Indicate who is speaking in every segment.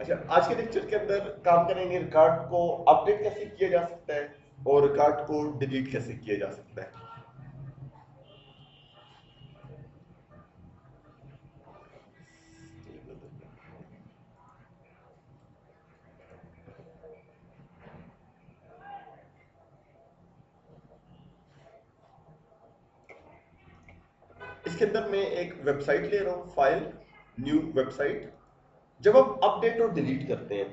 Speaker 1: अच्छा, आज के लेक्चर के अंदर काम करेंगे रिकॉर्ड को अपडेट कैसे किया जा सकता है और रिकॉर्ड को डिलीट कैसे किया जा सकता है। इसके अंदर मैं एक वेबसाइट ले रहा हूँ, फाइल न्यू वेबसाइट। जब आप अपडेट और डिलीट करते हैं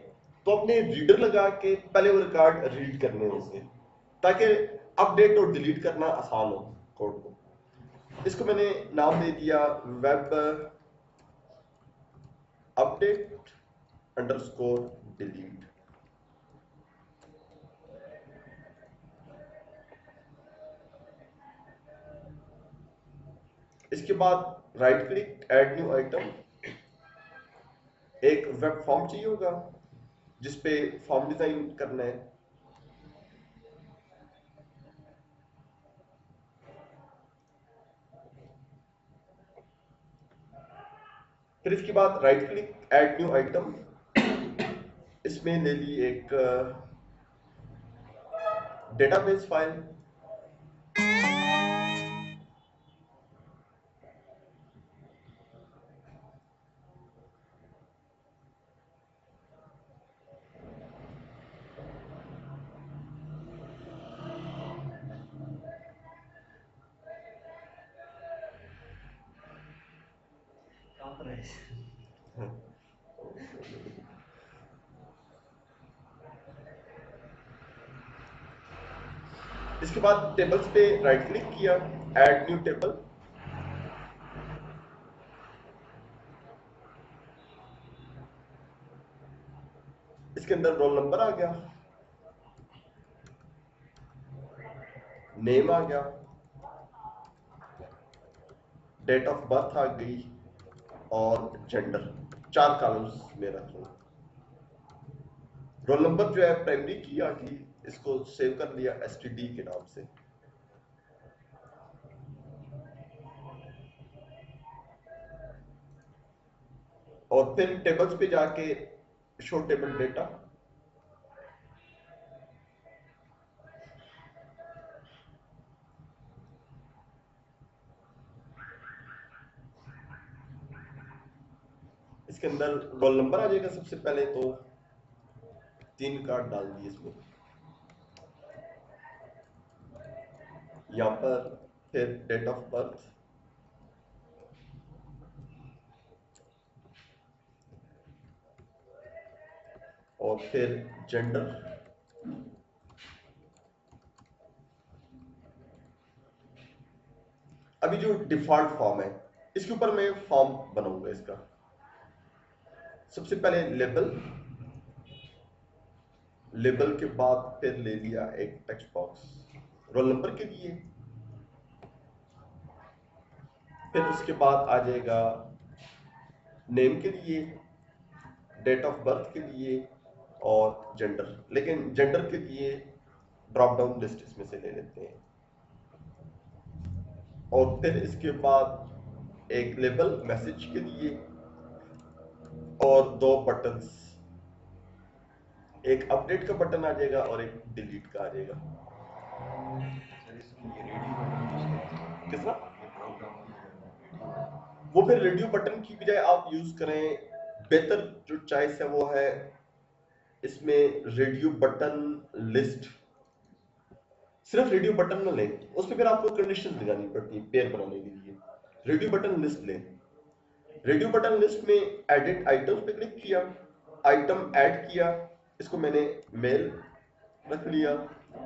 Speaker 1: तो अपने रीडर लगा के पहले वो रिकॉर्ड रीड करने होंगे ताकि अपडेट और डिलीट करना आसान हो कोड को। इसको मैंने नाम दे दिया वेब अपडेट अंडरस्कोर डिलीट। इसके बाद right click add new item. एक वेब फॉर्म चाहिए होगा जिसपे फॉर्म डिजाइन करना है। फिर इसके बाद right click add new item. इसमें ले ली एक डेटाबेस फाइल। इसके बाद टेबल्स पे राइट क्लिक किया, ऐड न्यू टेबल। इसके अंदर रोल नंबर आ गया, नेम आ गया, डेट ऑफ बर्थ आ गई और जेंडर। 4 कॉलम्स में रख लूं। रोल नंबर जो है प्राइमरी की आ गई, इसको सेव कर लिया एसटीडी के नाम से। और फिर टेबल्स पे जाके शो टेबल डेटा। इसके अंदर रोल नंबर आ जाएगा सबसे पहले, तो 3 कार्ड डाल दिए इसमें। यहां पर फिर डेट ऑफ बर्थ, और फिर जेंडर। अभी जो डिफॉल्ट फॉर्म है इसके ऊपर मैं फॉर्म बनाऊंगा इसका। सबसे पहले लेबल, लेबल के बाद फिर ले लिया एक टेक्स्ट बॉक्स रोल नंबर के लिए। फिर उसके बाद आ जाएगा नेम के लिए, डेट ऑफ बर्थ के लिए और जेंडर। लेकिन जेंडर के लिए ड्रॉप डाउन लिस्ट इसमें से ले लेते हैं। और फिर इसके बाद एक लेबल मैसेज के लिए और 2 बटन्स, एक अपडेट का बटन आ जाएगा और एक डिलीट का आ जाएगा। किसका? वो फिर रेडियो बटन की बजाय आप यूज करें, बेहतर जो चॉइस है वो है इसमें रेडियो बटन लिस्ट। सिर्फ रेडियो बटन ना लें, उस पर फिर आपको कंडीशन लगानी पड़ती है पेयर बनाने के लिए। रेडियो बटन लिस्ट लें। रेडियो बटन लिस्ट में एडिट आइटम्स पे क्लिक किया, आइटम ऐड किया, इसको मैंने मेल रख लिया,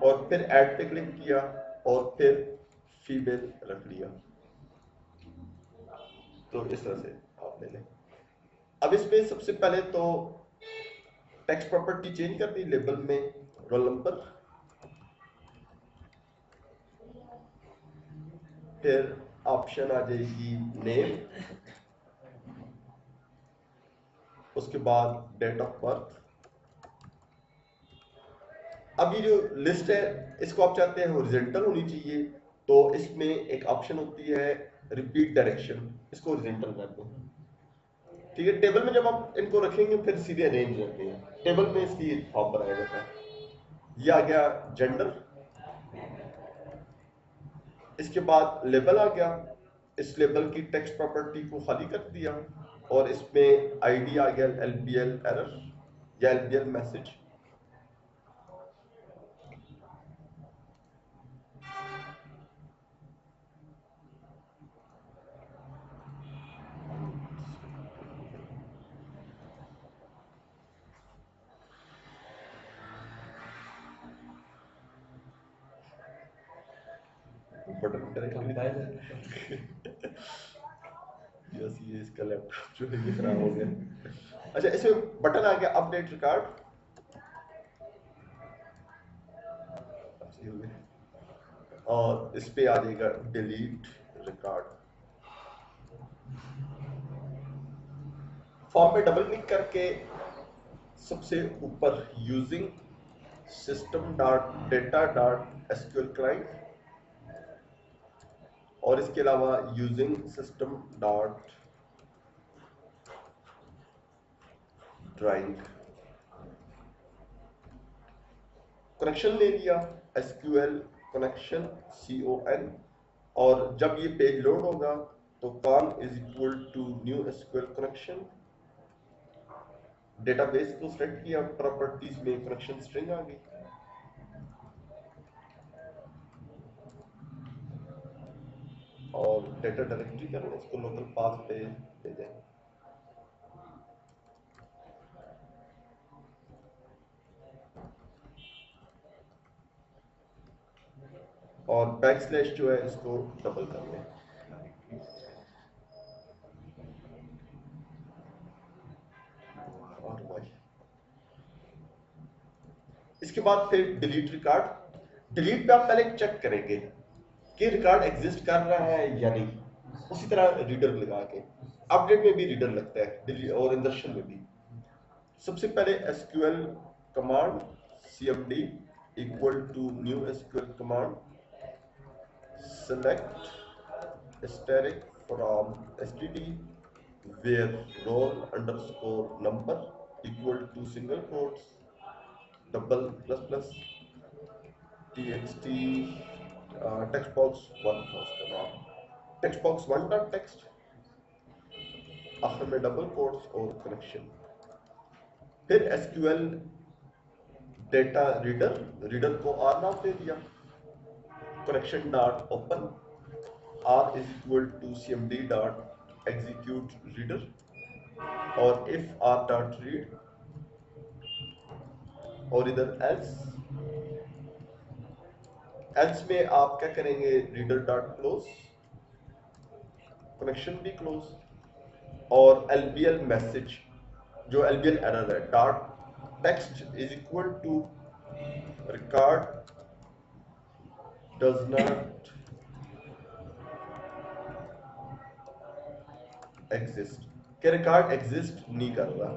Speaker 1: और फिर ऐड पे क्लिक किया और फिर फीमेल रख लिया। तो इस तरह से आप ले लें। अब इसमें सबसे पहले तो टेक्स्ट प्रॉपर्टी चेंज कर दी, लेबल में रोल नंबर, फिर ऑप्शन आ जाएगी नेम, उसके बाद डेट ऑफ बर्थ। अब ये जो लिस्ट है इसको आप चाहते हैं हॉरिजॉन्टल होनी चाहिए, तो इसमें एक ऑप्शन होती है रिपीट डायरेक्शन, इसको हॉरिजॉन्टल कर दो। ठीक है, टेबल में जब आप इनको रखेंगे फिर सीधे अरेंज रहते हैं, टेबल में इसकी फॉर्म बनाया जाता है। ये आ गया जेंडर। इसके बाद लेबल आ गया, इस लेबल की टेक्स्ट प्रॉपर्टी को खाली कर दिया और इसमें आईडी आ गया एलबीएल एरर या LBL message. Button correctly yes, ये इसका लैपटॉप जो है ये खराब हो गया। अच्छा, इसमें बटन आ गया अपडेट रिकॉर्ड, और इस पे आ जाएगा डिलीट रिकॉर्ड। फॉर्म पे डबल क्लिक करके सबसे ऊपर using system dot data dot SQL client और इसके अलावा using system dot drawing connection ले लिया, एसक्यूएल कनेक्शन CON, और जब ये पेज लोड होगा तो con is equal to new SQL connection. Database को सेलेक्ट किया, प्रॉपर्टीज में कनेक्शन स्ट्रिंग आ गई, और डेटा डायरेक्टरी करना, इसको लोकल पाथ पे ले जाएंगे। और बैकस्लैश जो है इसको डबल कर लें। और वाई। इसके बाद फिर डिलीट रिकॉर्ड। डिलीट पे आप पहले चेक करेंगे कि रिकॉर्ड एग्जिस्ट कर रहा है या नहीं, उसी तरह रीडर लगा के। अपडेट में भी रीडर लगता है डिलीट और इंदर्शन में भी। सबसे पहले SQL command cmd equal to new SQL command select asterisk from std where roll underscore number equal to single quotes double plus plus txt text box 1 text box 1 dot text आखिर में double quotes और connection. फिर SQL data reader, reader को R नाम दे दिया, connection dot open R is equal to cmd dot execute reader, और if R dot read, और इधर एल्स। एल्स में आप क्या करेंगे, रीडर डॉट क्लोज, कनेक्शन भी क्लोज, और एलबीएल मैसेज जो एलबीएल एरर है dot text is equal to record does not exist, के रिकॉर्ड एग्जिस्ट नहीं कर रहा।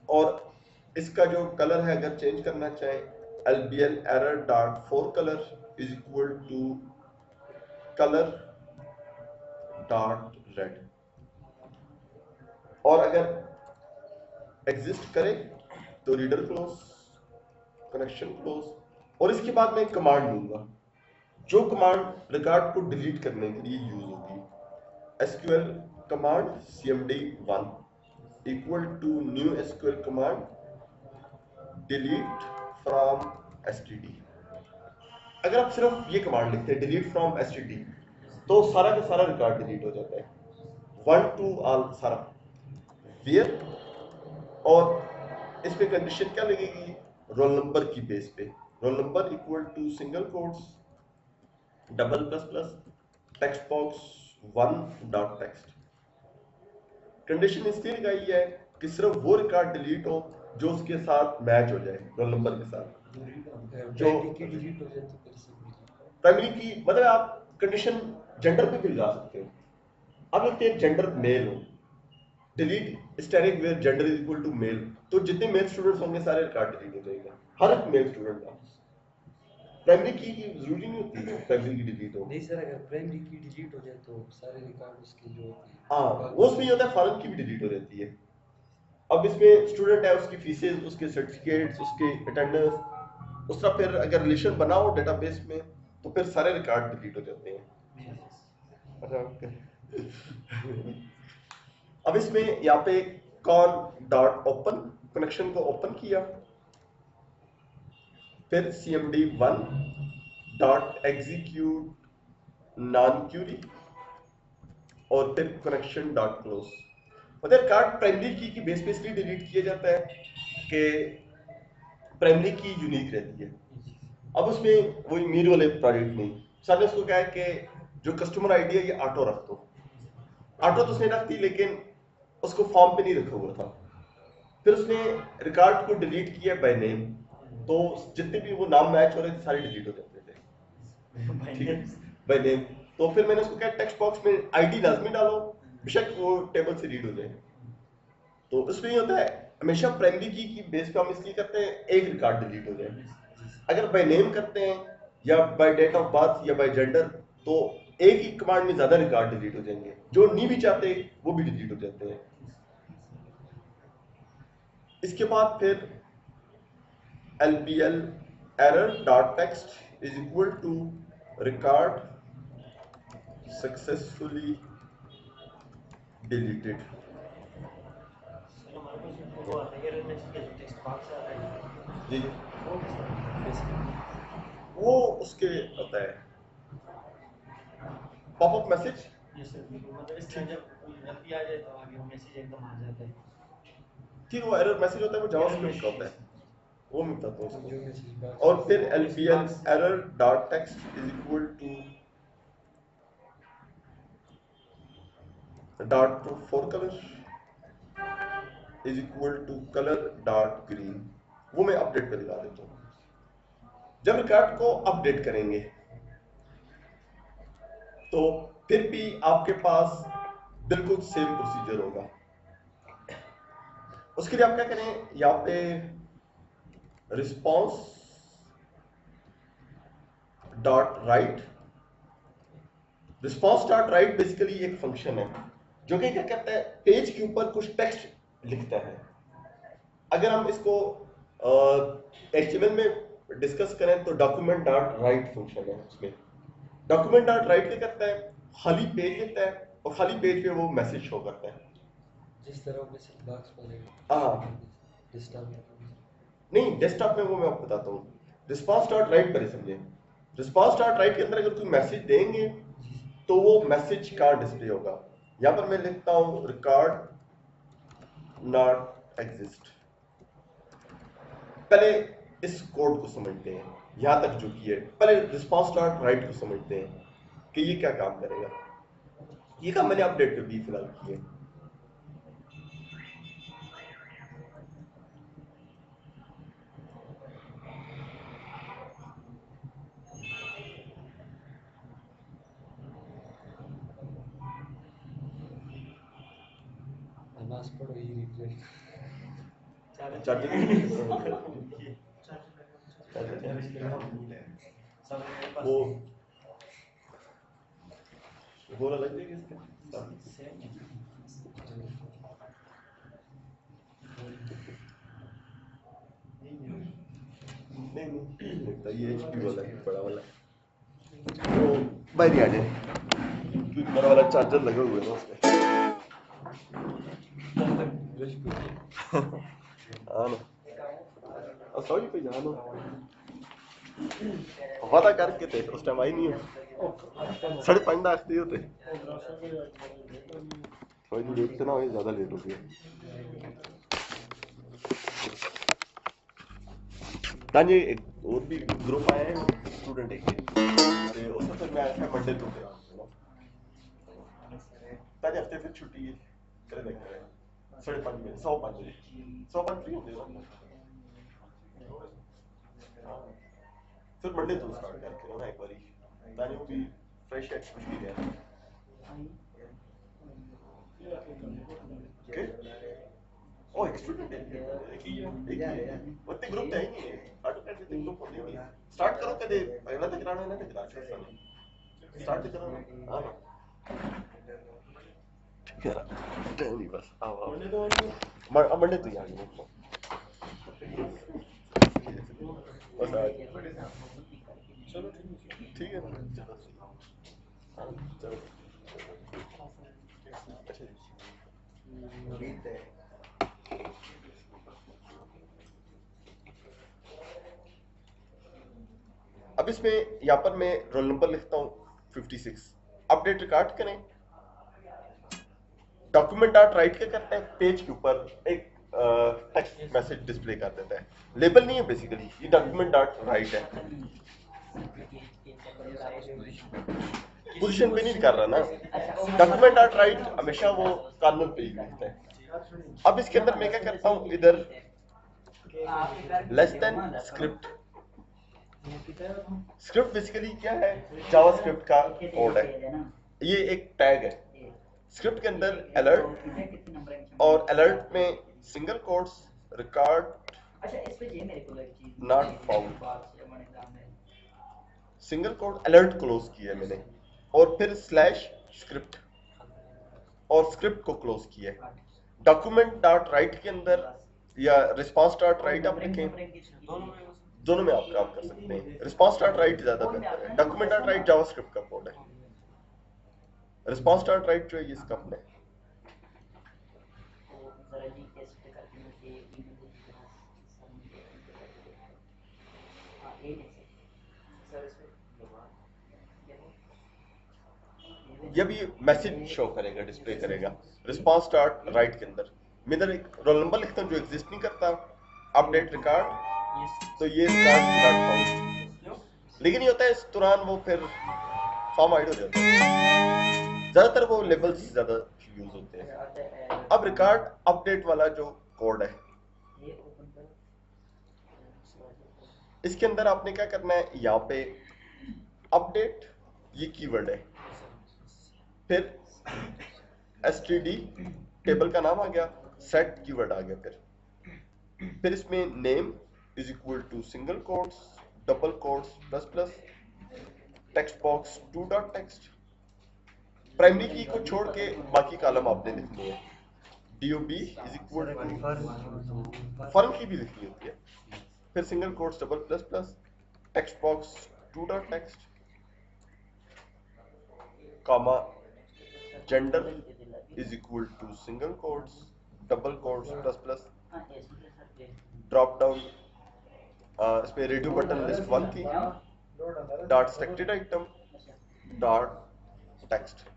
Speaker 1: और इसका जो कलर है अगर चेंज करना चाहे, LBL error dot fore colour is equal to colour dot red, और अगर एग्जिस्ट करे तो रीडर क्लोज, कनेक्शन क्लोज। और इसके बाद मैं कमांड दूंगा, जो कमांड रिकॉर्ड को डिलीट करने के लिए यूज होगी। SQL command cmd1 equal to new SQL command delete from std। अगर आप सिर्फ ये कमांड लिखते हैं डिलीट फ्रॉम std तो सारा का सारा रिकॉर्ड डिलीट हो जाता है, 1 to all सारा। वेयर, और इस पे कंडीशन क्या लगेगी, रोल नंबर की बेस पे, roll number equal to single quotes double plus plus text box 1 dot text. Condition इसलिए लगाई है कि सिर्फ वो रिकॉर्ड डिलीट हो जो उसके साथ मैच हो जाए, रोल नंबर के साथ। जो प्राइमरी की मतलब आप कंडीशन जेंडर पे भी लगा सकते हो। अब लिखते हैं जेंडर मेल हो, delete static where gender is equal to male, तो जितने मेल स्टूडेंट्स होंगे सारे रिकॉर्ड डिलीट हो जाएगा, हर एक मेल स्टूडेंट का। प्राइमरी की जरूरी नहीं होती प्राइमरी की डिलीट हो।
Speaker 2: नहीं सर, अगर प्राइमरी की डिलीट हो जाए तो सारे रिकॉर्ड उसके जो होते हैं
Speaker 1: हाँ वो उसमें ये होता है फॉरेन की भी डिलीट हो जाती है। अब इसमें स्टूडेंट है, उसकी फीसेस, उसके सर्टिफिकेट्स, उसके अटेंडेंस, उस तरह फिर अगर रिलेशन बनाओ डेटाबेस में तो फिर सारे रिकॉर्ड डिलीट हो जाते हैं। अच्छा ओके। अब इसमें यहाँ पे कॉन डॉट ओपन कनेक्शन को ओपन किया, फिर cmd1 dot execute non query और फिर कनेक्शन डॉट क्लोज। मतलब कार्ड प्राइमरी की बेस पे इसलिए डिलीट किया जाता है कि प्राइमरी की यूनिक रहती है। अब उसमें वही मीर वाले प्रोजेक्ट नहीं, सर ने उसको कहा है कि जो कस्टमर आईडी है ये ऑटो रख दो। ऑटो तो उसने रख दी लेकिन उसको फॉर्म पे नहीं रखा हुआ था। फिर उसने रिकॉर्ड को डिलीट किया बाय नेम, तो जितने भी वो नाम मैच हो रहे थे सारे डिलीट हो जाते थे। ठीक है बाय नेम। तो फिर मैंने उसको कहा टेक्स्ट बॉक्स में आईडी लाजमी डालो, बेशक वो टेबल से रीड हो जाए। तो उसमें ये होता है हमेशा प्राइमरी की बेस पे हम इसलिए करते हैं एक रिकॉर्ड डिलीट हो जाए। अगर बाय नेम करते हैं या बाय डेट ऑफ बर्थ या बाय जेंडर तो एक ही कमांड में ज्यादा रिकॉर्ड डिलीट हो जाएंगे, जो नहीं भी चाहते वो भी डिलीट हो जाते हैं। इसके बाद फिर lpl error dot text is equal to record successfully deleted। जी वो उसके होता है पॉपअप मैसेज। ठीक वो एरर मैसेज होता है वो जावास्क्रिप्ट का होता है, वो मैं बताता हूँ
Speaker 2: जो
Speaker 1: उसको।
Speaker 2: मैसेज बॉक्स
Speaker 1: और फिर lpl error dot text is equal to dot to for color is equal to color dot green। वो मैं अपडेट पे लगा देता हूँ। जब रिकॉर्ड को अपडेट करेंगे तो फिर भी आपके पास बिल्कुल सेम प्रोसीजर होगा। उसके लिए आप क्या करें, यहाँ पे response dot right. Response dot right basically एक फंक्शन है जो कि क्या करता है पेज के ऊपर कुछ टेक्स्ट लिखता है। अगर हम इसको HTML में डिस्कस करें तो डॉक्यूमेंट डॉट राइट फंक्शन है। उसमें डॉक्यूमेंट डॉट राइट क्या करता है, खाली पेज लेता है और खाली पेज पे वो मैसेज शो करता है।
Speaker 2: जिस तरह मैसेज बॉक्स पर
Speaker 1: हाँ
Speaker 2: डेस्कटॉप में
Speaker 1: नहीं डेस्कटॉप में वो मैं आपको बताता हूँ। रिस्पॉन्स डॉट राइट पर समझे, रिस्पॉन्स डॉट राइट के अंदर अगर कोई मैसेज देंगे तो वो मैसेज का डिस्प्ले होगा। यहां पर मैं लिखता हूं रिकॉर्ड नॉट एग्जिस्ट। पहले इस कोड को समझते हैं, यहां तक जो किए पहले रिस्पॉन्स डॉट राइट को समझते हैं कि ये क्या काम करेगा। ये काम मैंने अपडेट पे भी फिलहाल किए।
Speaker 2: नमाज पढ़ो ही रिफ्रेश
Speaker 1: वो गोला लग जाएगा इसके नहीं लगता ये HP वाला है बड़ा वाला। तो बाहर ही आ जाए क्योंकि मेरा वाला चार्जर लगा हुआ है ना उसमें। हाँ ना सॉरी पे जानो वादा करके थे उस टाइम आई नहीं हो 5:30 आखते होते थोड़ी लेट से ना हो ज्यादा लेट हो गया। तांजे एक और भी ग्रुप आया है स्टूडेंट एक ते उसमें फिर मैं आया मंडे को तांजे हफ्ते फिर छुट्टी है करे देख रहे हैं 5:30 बजे 105 फ्री होते हो फिर मंडे तो स्टार्ट करके ना एक बारी तांजे वो भी फ्रेश एक्स कुछ भी गया। ओके ओ एक स्टूडेंट है एक ही है उतने ग्रुप है नहीं ऑटोकैड के ग्रुप होते नहीं स्टार्ट करो कदे पहला तक कराना है ना करा स्टार्ट करो हां ठीक है नहीं बस आओ मंडे तो यार बस आज चलो ठीक है चलो हाँ, चलो अच्छा जी अब इसमें यहाँ पर मैं रोल नंबर लिखता हूँ 56 अपडेट रिकॉर्ड करें डॉक्यूमेंट डॉट राइट क्या करता है पेज के ऊपर एक टेक्स्ट मैसेज डिस्प्ले कर देता है लेबल नहीं है बेसिकली ये डॉक्यूमेंट डॉट राइट है पोजीशन पे नहीं कर रहा ना डॉक्यूमेंट डॉट राइट हमेशा वो कानून पे ही लिखता है अब इसके अंदर मैं क्या करता हूँ इधर less than script script basically क्या है जावास्क्रिप्ट का कोड है ये एक टैग है स्क्रिप्ट के अंदर अलर्ट और अलर्ट में single quotes record not found single quote alert close किया मैंने और फिर स्लैश स्क्रिप्ट और स्क्रिप्ट को क्लोज किया डॉक्यूमेंट डॉट राइट के अंदर या रिस्पांस डॉट राइट आप लिखें दोनों में आप कर सकते हैं रिस्पांस डॉट राइट ज्यादा बेहतर है डॉक्यूमेंट डॉट राइट जावास्क्रिप्ट का कोड है रिस्पांस डॉट राइट जो है ये इसका अपना है ये भी मैसेज शो करेगा डिस्प्ले करेगा रिस्पांस डॉट राइट के अंदर मैं इधर एक रोल नंबर लिखता हूँ जो एग्जिस्ट नहीं करता अपडेट रिकॉर्ड तो ये रिकॉर्ड नॉट फाउंड लेकिन ये होता है इस दौरान वो फिर फॉर्म आइड हो जाता है ज्यादातर वो लेबल्स ज्यादा यूज होते हैं अब रिकॉर्ड अपडेट वाला जो कोड है इसके अंदर आपने क्या करना है यहाँ पे अपडेट ये कीवर्ड है फिर std टेबल का नाम आ गया सेट कीवर्ड आ गया फिर इसमें name is equal to single quotes double quotes plus plus text box two dot text primary key को छोड़ के बाकी कॉलम आपने लिखनी है dob is equal to firm की भी लिखनी होती है फिर single quotes double plus plus text box two dot text comma gender is equal to single quotes double quotes plus plus drop down इसमें रेडियो बटन लिस्ट 1 थी dot selected item dot text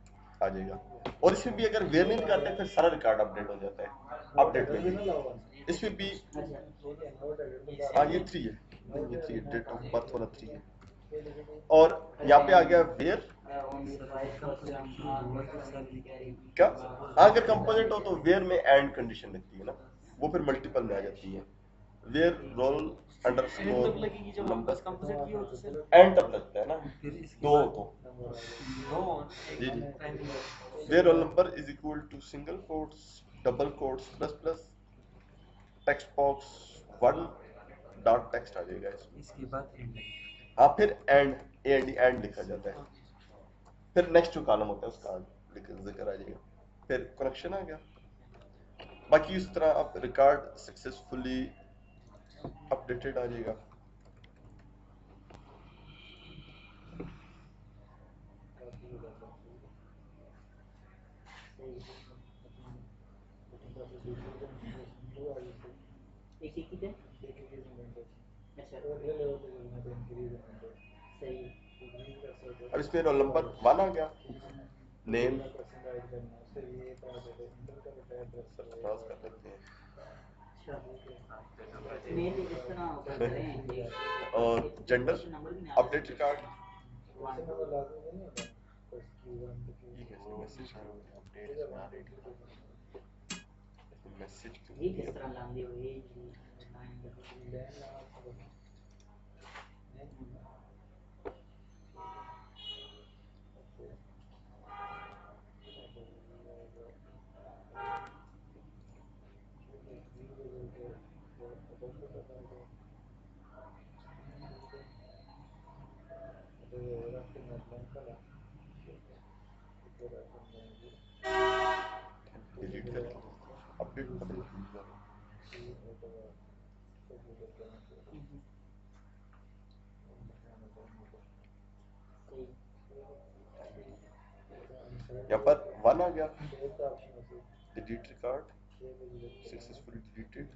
Speaker 1: आ जाएगा और इसमें भी अगर where नहीं करते फिर सारा रिकॉर्ड अपडेट हो जाता है अपडेट में भी इसमें भी हाँ ये 3 है ये 3 डेट ऑफ बर्थ वाला 3 है और यहाँ पे आ गया वेयर क्या अगर कंपोजिट हो तो वेयर में एंड कंडीशन लगती है ना वो फिर मल्टीपल में आ जाती है where roll underscore number and तब लगता है ना दो तो जी जी where roll number is equal to single quotes double quotes plus plus text box 1 dot text आ जाएगा इसके बाद एंड हाँ फिर एंड लिखा जाता है फिर नेक्स्ट जो कॉलम होता है उसका जिक्र आ जाएगा फिर कनेक्शन आ गया बाकी इस तरह आप रिकॉर्ड सक्सेसफुली अपडेटेड आ जाएगा अब इसमें रोल नंबर 1 आ गया नेम सरफराज कर देते हैं और gender update record message delete करके अपडेट पता नहीं क्यों हुआ। यहाँ पर 1 आ गया, डिलीट रिकॉर्ड सक्सेसफुली डिलीटेड,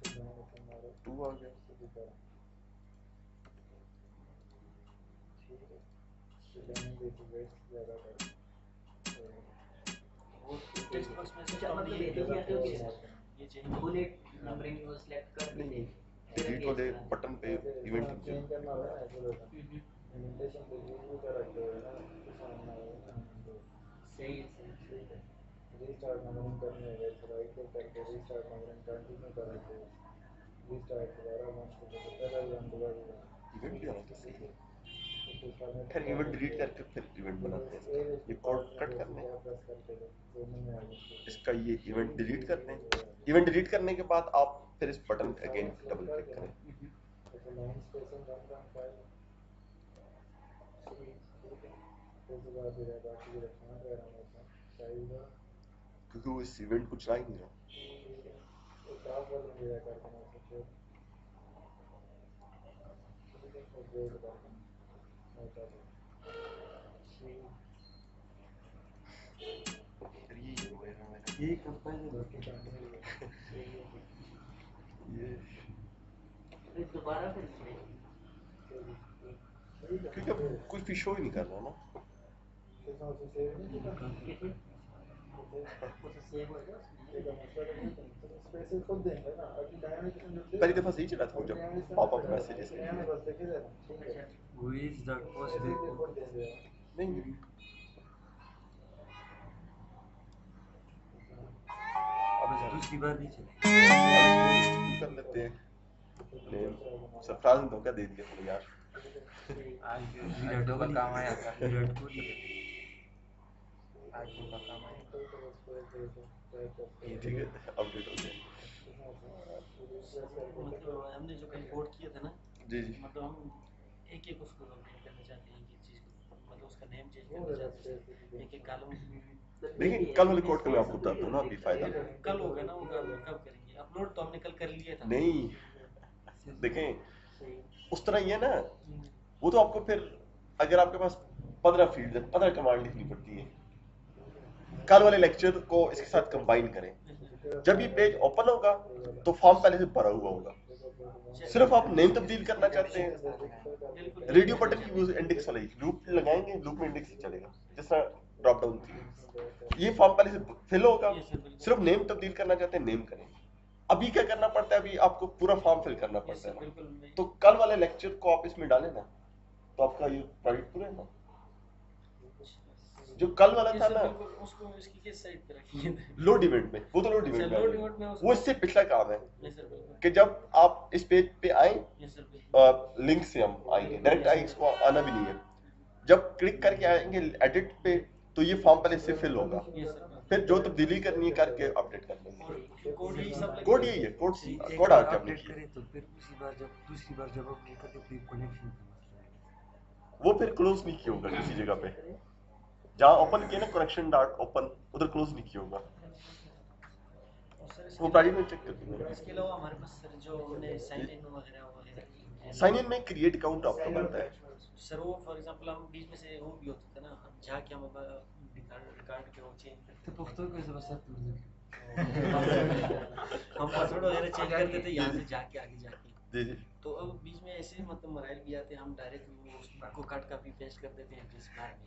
Speaker 1: 2 आ गया,
Speaker 2: टेक्स्ट बॉक्स में से
Speaker 3: अच्छा,
Speaker 2: तो
Speaker 3: मतलब
Speaker 2: ये
Speaker 3: ये क्या करोगे सर?
Speaker 2: ये चाहिए
Speaker 3: बुलेट नंबरिंग को सिलेक्ट कर
Speaker 1: नहीं
Speaker 3: दीजिए, फिर
Speaker 1: डिलीट
Speaker 3: engage
Speaker 1: वाले
Speaker 3: करा।
Speaker 1: बटन पे इवेंट
Speaker 2: हम्म,
Speaker 3: सही है, सही है।
Speaker 1: इवेंट भी आना तो सही है। खैर इवेंट डिलीट करके फिर इवेंट बनाते हैं इसका। ये कोड कट करने, इसका ये इवेंट डिलीट करने, इवेंट डिलीट करने के बाद आप फिर इस बटन पे अगेन डबल क्लिक करें। क्योंकि वो इस इवेंट को चला ही नहीं रहा। फिर ये होएगा मेरा,
Speaker 2: यही कंपाइलर
Speaker 1: ये
Speaker 3: फिर दोबारा फिर से
Speaker 1: क्योंकि अब कोई फिर शो ही नहीं कर रहा ना।
Speaker 3: कितने कुछ सेव हो गया
Speaker 1: पहली दफा सही चला था जब popup messages
Speaker 2: who is that post
Speaker 1: नहीं
Speaker 2: अब दूसरी बार नहीं चले
Speaker 1: कर लेते हैं। नेम सरफराज ने धोखा दे दिया था यार।
Speaker 2: आज विराट कोहली काम आया था, विराट कोहली आज उनका काम आया।
Speaker 1: ठीक है अपडेट हो गया।
Speaker 4: मतलब हमने जो कल कोड किया था ना,
Speaker 1: जी जी
Speaker 4: मतलब हम एक एक उसको अपडेट करना चाहते हैं, एक एक चीज को, मतलब उसका नेम चेंज करना चाहते हैं, एक एक कॉलम।
Speaker 1: लेकिन कल वाले कोड का मैं आपको बताता हूँ ना अभी फायदा
Speaker 4: कल होगा ना वो काम, कब करेंगे? अपलोड तो हमने कल कर लिया था।
Speaker 1: नहीं। देखें उस तरह ही है ना, वो तो आपको फिर अगर आपके पास 15 फील्ड है 15 कमांड लिखनी पड़ती है। कल वाले लेक्चर को इसके साथ कंबाइन करें। जब ये पेज ओपन होगा तो फॉर्म पहले से भरा हुआ होगा, सिर्फ आप नेम तब्दील करना चाहते हैं। रेडियो बटन की यूज इंडेक्स वाला लूप लगाएंगे, लूप में इंडेक्स ही चलेगा जिस तरह ड्रॉप डाउन थी। ये फॉर्म पहले से फिल होगा, सिर्फ नेम तब्दील करना चाहते हैं नेम करें। अभी क्या करना पड़ता है, अभी आपको पूरा फॉर्म फिल करना पड़ता है ना। तो कल वाले लेक्चर को आप इसमें डालें ना तो आपका ये प्रोजेक्ट पूरा है ना। जो कल वाला था ना
Speaker 4: उसको इसकी किस साइड पे रखिए?
Speaker 1: लोड इवेंट में, वो तो लोड इवेंट
Speaker 4: लोड इवेंट में
Speaker 1: में वो इससे पिछला काम है
Speaker 4: यस सर बिल्कुल,
Speaker 1: कि जब आप इस पेज पे आए
Speaker 4: यस सर बिल्कुल,
Speaker 1: लिंक से हम आएंगे, डायरेक्ट आएंगे, इसको आना भी नहीं है। जब क्लिक करके आएंगे एडिट पे तो ये फॉर्म पहले से फिल होगा,
Speaker 4: यस सर।
Speaker 1: फिर जो तब्दीली करनी है करके अपडेट कर लेंगे।
Speaker 4: और कोड यही सब लगेगा?
Speaker 1: कोड यही है, कोड
Speaker 2: एक
Speaker 1: कोड
Speaker 2: बार
Speaker 1: आके आपने
Speaker 2: अपडेट
Speaker 1: किया,
Speaker 2: करें तो फिर दूसरी बार जब अपडेट करते फिर कनेक्शन का मसला है।
Speaker 1: वो फिर क्लोज नहीं किया होगा किसी जगह पे। जहाँ ओपन किया ना कनेक्शन डॉट ओपन, उधर क्लोज नहीं किया होगा।
Speaker 4: और सर
Speaker 1: वो
Speaker 4: इसके
Speaker 1: प्राइवेट में चेक कर लेंगे।
Speaker 4: इसके अलावा हमारे पास सर जो हमने साइन इन वगैरह
Speaker 1: साइन इन में क्रिएट अकाउंट आपका बनता है।
Speaker 4: सर वो फॉर एग्जांपल हम बीच में से वो भी होता था ना, हम जाके हम रिकॉर्ड के वो चेंज करते
Speaker 2: तो पुख्तो कैसे बस सब
Speaker 4: हम पासवर्ड वगैरह चेंज करते थे यहाँ से जाके आगे जाके।
Speaker 1: जी जी
Speaker 4: तो अब बीच में ऐसे मतलब मराइल भी आते हैं, हम डायरेक्ट उसको कट कॉपी पेस्ट कर देते हैं जिस बार में